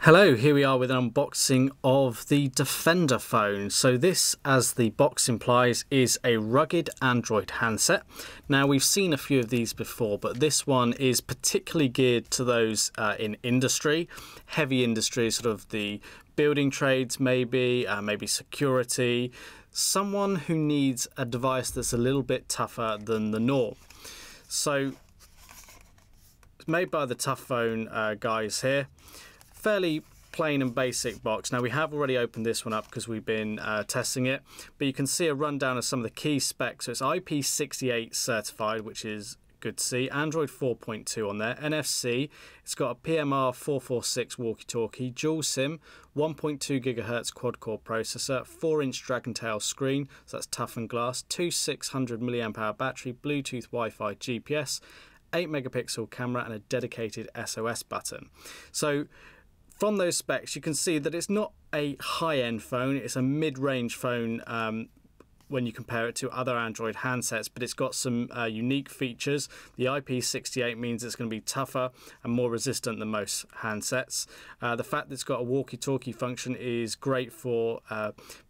Hello, here we are with an unboxing of the Defender phone. So this, as the box implies, is a rugged Android handset. Now we've seen a few of these before, but this one is particularly geared to those in industry, heavy industry, sort of the building trades maybe security, someone who needs a device that's a little bit tougher than the norm. So it's made by the Toughphone guys here. Fairly plain and basic box. Now we have already opened this one up because we've been testing it, but you can see a rundown of some of the key specs. So it's IP68 certified, which is good to see. Android 4.2 on there, NFC. It's got a PMR 446 walkie-talkie, dual SIM, 1.2 GHz quad-core processor, 4-inch Dragon-tail screen, so that's toughened glass, two 600 mAh battery, Bluetooth, Wi-Fi, GPS, 8-megapixel camera, and a dedicated SOS button. So from those specs, you can see that it's not a high-end phone, it's a mid-range phone when you compare it to other Android handsets, but it's got some unique features. The IP68 means it's going to be tougher and more resistant than most handsets. The fact that it's got a walkie-talkie function is great for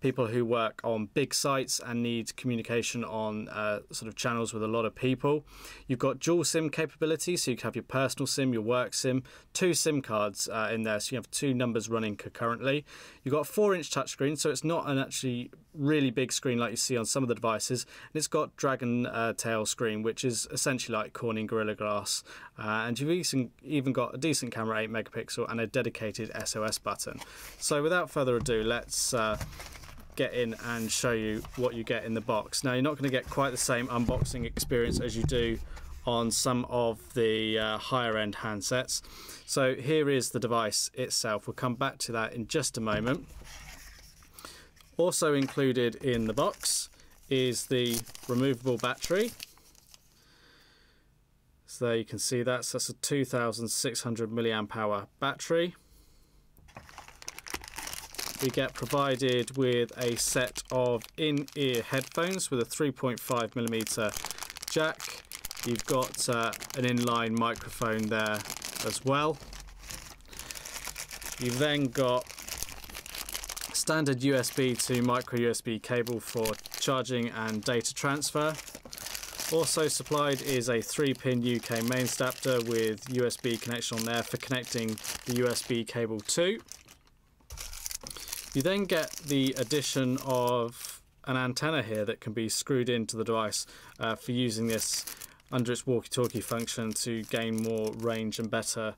people who work on big sites and need communication on sort of channels with a lot of people. You've got dual SIM capability, so you can have your personal SIM, your work SIM, two SIM cards in there, so you have two numbers running concurrently. You've got a 4-inch touchscreen, so it's not an actually really big screen like you see on some of the devices, and it's got Dragon tail screen, which is essentially like Corning Gorilla Glass, and you've even got a decent camera, 8-megapixel, and a dedicated SOS button. So without further ado, let's get in and show you what you get in the box. Now you're not going to get quite the same unboxing experience as you do on some of the higher end handsets. So here is the device itself. We'll come back to that in just a moment. Also included in the box is the removable battery. So there you can see that's a 2,600 mAh battery. We get provided with a set of in-ear headphones with a 3.5mm jack. You've got an inline microphone there as well. You've then got standard USB to micro USB cable for charging and data transfer. Also supplied is a 3-pin UK mains adapter with USB connection on there for connecting the USB cable to. You then get the addition of an antenna here that can be screwed into the device for using this under its walkie-talkie function to gain more range and better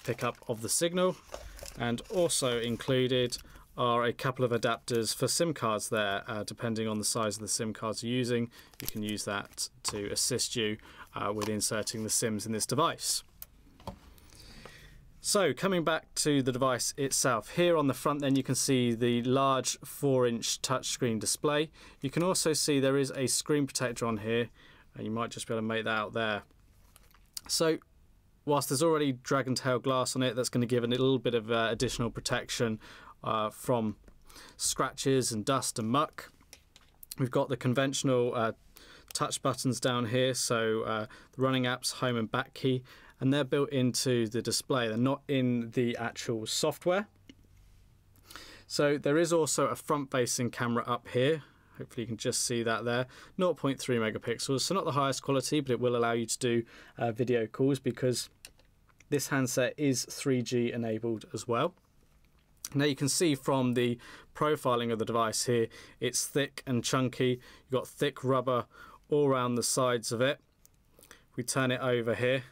pickup of the signal. And also included are a couple of adapters for SIM cards there. Depending on the size of the SIM cards you're using, you can use that to assist you with inserting the SIMs in this device. So coming back to the device itself, here on the front then you can see the large 4-inch touchscreen display. You can also see there is a screen protector on here, and you might just be able to make that out there. So whilst there's already Dragon tail glass on it, that's going to give it a little bit of additional protection from scratches and dust and muck. We've got the conventional touch buttons down here, so the running apps, home and back key, and they're built into the display. They're not in the actual software. So there is also a front-facing camera up here. Hopefully you can just see that there. 0.3 megapixels, so not the highest quality, but it will allow you to do video calls because this handset is 3G enabled as well. Now you can see from the profiling of the device here, it's thick and chunky. You've got thick rubber all around the sides of it. We turn it over here.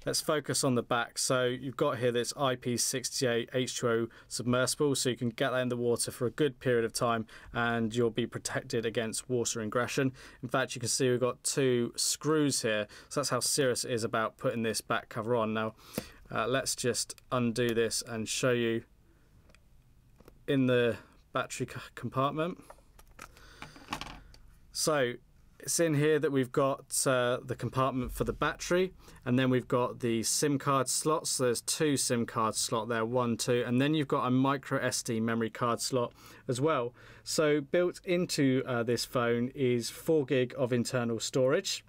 Let's focus on the back. So you've got here this IP68 H2O submersible, so you can get that in the water for a good period of time and you'll be protected against water ingression. In fact, you can see we've got two screws here, so that's how serious it is about putting this back cover on. Now let's just undo this and show you in the battery compartment. So it's in here that we've got the compartment for the battery, and then we've got the SIM card slots. So there's two SIM card slot there, 1, 2, and then you've got a micro SD memory card slot as well. So built into this phone is 4 gig of internal storage.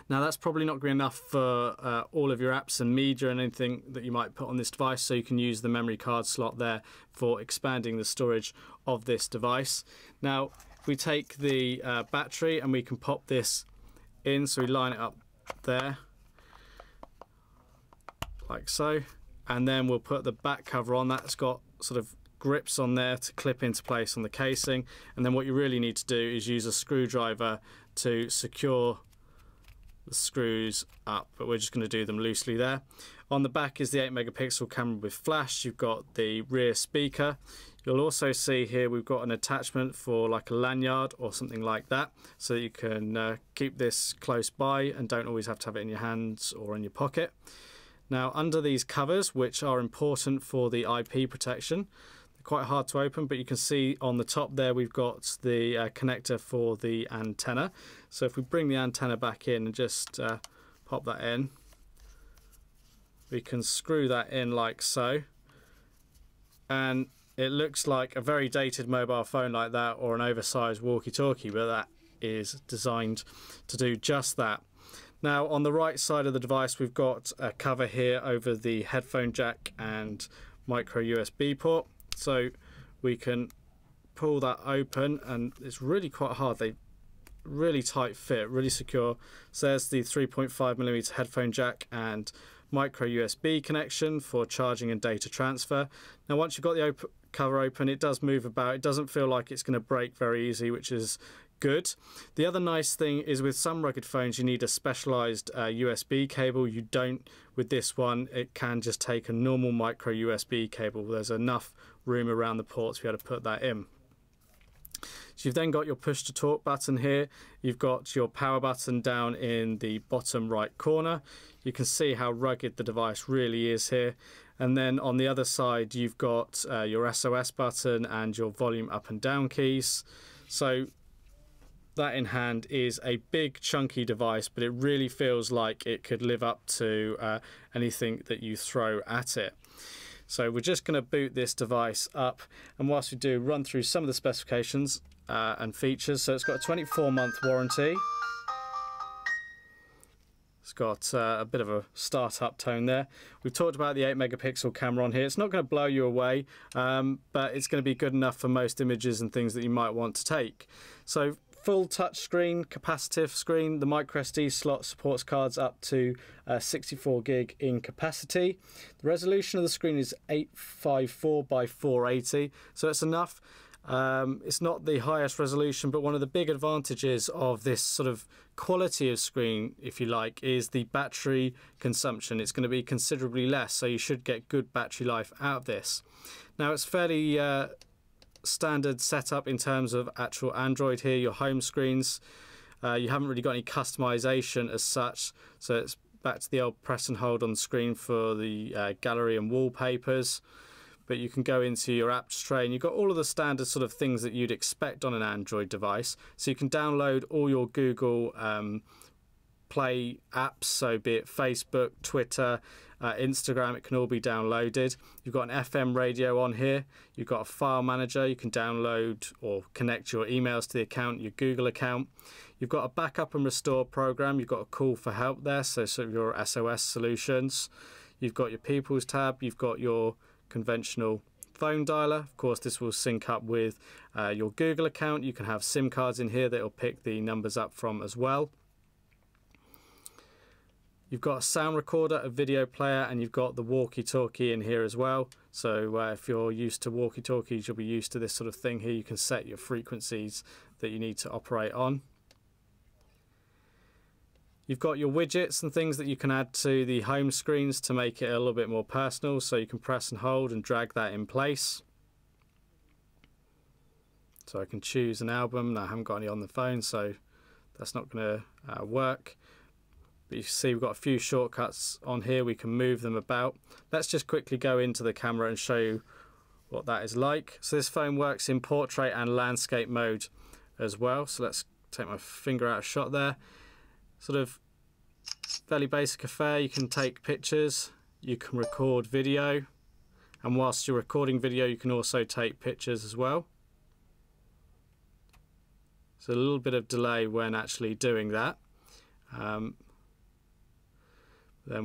Now that's probably not going to be enough for all of your apps and media and anything that you might put on this device, so you can use the memory card slot there for expanding the storage of this device. Now if we take the battery and we can pop this in, so we line it up there like so, and then we'll put the back cover on. That's got sort of grips on there to clip into place on the casing, and then what you really need to do is use a screwdriver to secure the screws up, but we're just going to do them loosely there. On the back is the 8 megapixel camera with flash. You've got the rear speaker. You'll also see here we've got an attachment for like a lanyard or something like that, so you can keep this close by and don't always have to have it in your hands or in your pocket. Now under these covers, which are important for the IP protection, they're quite hard to open, but you can see on the top there we've got the connector for the antenna. So if we bring the antenna back in and just pop that in, we can screw that in like so, and it looks like a very dated mobile phone like that, or an oversized walkie-talkie, but that is designed to do just that. Now on the right side of the device we've got a cover here over the headphone jack and micro USB port, so we can pull that open, and it's really quite hard. They really tight fit, really secure. So there's the 3.5mm headphone jack and micro USB connection for charging and data transfer. Now once you've got the cover open, it does move about. It doesn't feel like it's going to break very easy, which is good. The other nice thing is with some rugged phones you need a specialized USB cable. You don't with this one. It can just take a normal micro USB cable. There's enough room around the ports to be able to put that in. So you've then got your push to talk button here. You've got your power button down in the bottom right corner. You can see how rugged the device really is here. And then on the other side you've got your SOS button and your volume up and down keys. So that in hand is a big chunky device, but it really feels like it could live up to anything that you throw at it. So we're just going to boot this device up, and whilst we do, run through some of the specifications and features. So it's got a 24-month warranty. It's got a bit of a start-up tone there. We've talked about the 8 megapixel camera on here. It's not going to blow you away, but it's going to be good enough for most images and things that you might want to take. So full touch screen, capacitive screen. The micro SD slot supports cards up to 64 gig in capacity. The resolution of the screen is 854 by 480, so it's enough. It's not the highest resolution, but one of the big advantages of this sort of quality of screen, if you like, is the battery consumption. It's going to be considerably less, so you should get good battery life out of this. Now it's fairly standard setup in terms of actual Android here. Your home screens, you haven't really got any customization as such, so it's back to the old press and hold on the screen for the gallery and wallpapers. But you can go into your apps tray and you've got all of the standard sort of things that you'd expect on an Android device. So you can download all your Google Play apps, so be it Facebook, Twitter, Instagram, it can all be downloaded. You've got an FM radio on here. You've got a file manager. You can download or connect your emails to the account, your Google account. You've got a backup and restore program. You've got a call for help there, so sort of your SOS solutions. You've got your People's tab. You've got your conventional phone dialer. Of course, this will sync up with your Google account. You can have SIM cards in here that will pick the numbers up from as well. You've got a sound recorder, a video player, and you've got the walkie-talkie in here as well. So if you're used to walkie-talkies, you'll be used to this sort of thing here. You can set your frequencies that you need to operate on. You've got your widgets and things that you can add to the home screens to make it a little bit more personal, so you can press and hold and drag that in place. So I can choose an album. Now I haven't got any on the phone, so that's not going to work. But you can see we've got a few shortcuts on here. We can move them about. Let's just quickly go into the camera and show you what that is like. So this phone works in portrait and landscape mode as well. So let's take my finger out of shot there. Sort of fairly basic affair. You can take pictures, you can record video, and whilst you're recording video you can also take pictures as well. So a little bit of delay when actually doing that. Then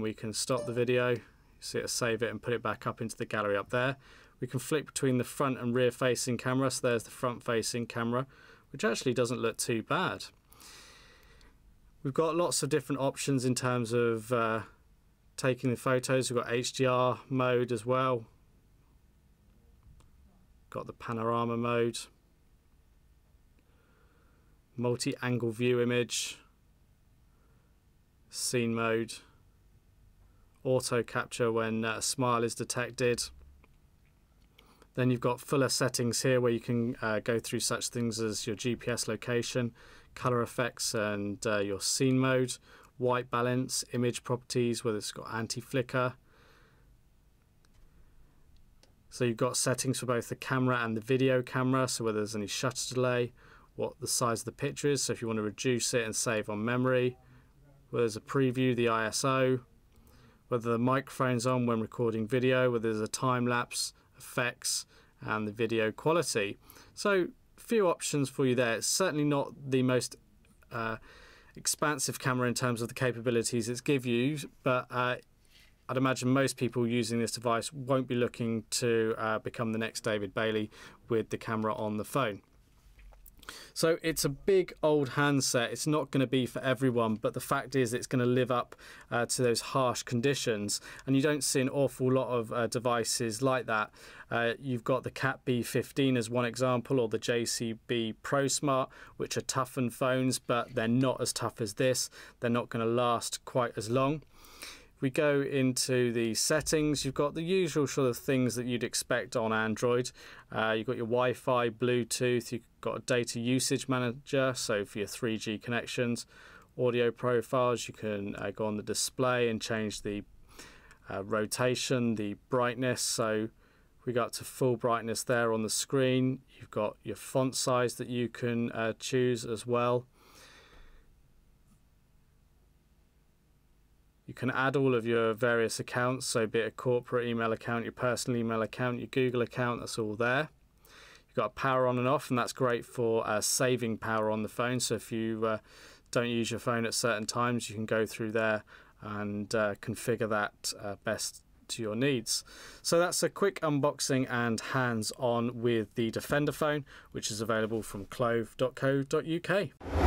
we can stop the video, see it, save it and put it back up into the gallery up there. We can flick between the front and rear facing camera, so there's the front facing camera, which actually doesn't look too bad. We've got lots of different options in terms of taking the photos. We've got HDR mode as well. Got the panorama mode, multi-angle view image, scene mode, auto capture when a smile is detected. Then you've got fuller settings here where you can go through such things as your GPS location, color effects and your scene mode, white balance, image properties, whether it's got anti-flicker. So you've got settings for both the camera and the video camera, so whether there's any shutter delay, what the size of the picture is, so if you want to reduce it and save on memory, whether there's a preview, the ISO, whether the microphone's on when recording video, whether there's a time-lapse, effects and the video quality. So few options for you there. It's certainly not the most expansive camera in terms of the capabilities it's give you, but I'd imagine most people using this device won't be looking to become the next David Bailey with the camera on the phone. So it's a big old handset. It's not going to be for everyone, but the fact is it's going to live up to those harsh conditions, and you don't see an awful lot of devices like that. You've got the Cat B15 as one example, or the JCB Pro Smart, which are toughened phones, but they're not as tough as this. They're not going to last quite as long. We go into the settings. You've got the usual sort of things that you'd expect on Android. You've got your Wi-Fi, Bluetooth, you've got a data usage manager, so for your 3G connections. Audio profiles, you can go on the display and change the rotation, the brightness, so we got to full brightness there on the screen. You've got your font size that you can choose as well. You can add all of your various accounts, so be it a corporate email account, your personal email account, your Google account, that's all there. You've got power on and off, and that's great for saving power on the phone. So if you don't use your phone at certain times, you can go through there and configure that best to your needs. So that's a quick unboxing and hands-on with the Defender phone, which is available from clove.co.uk.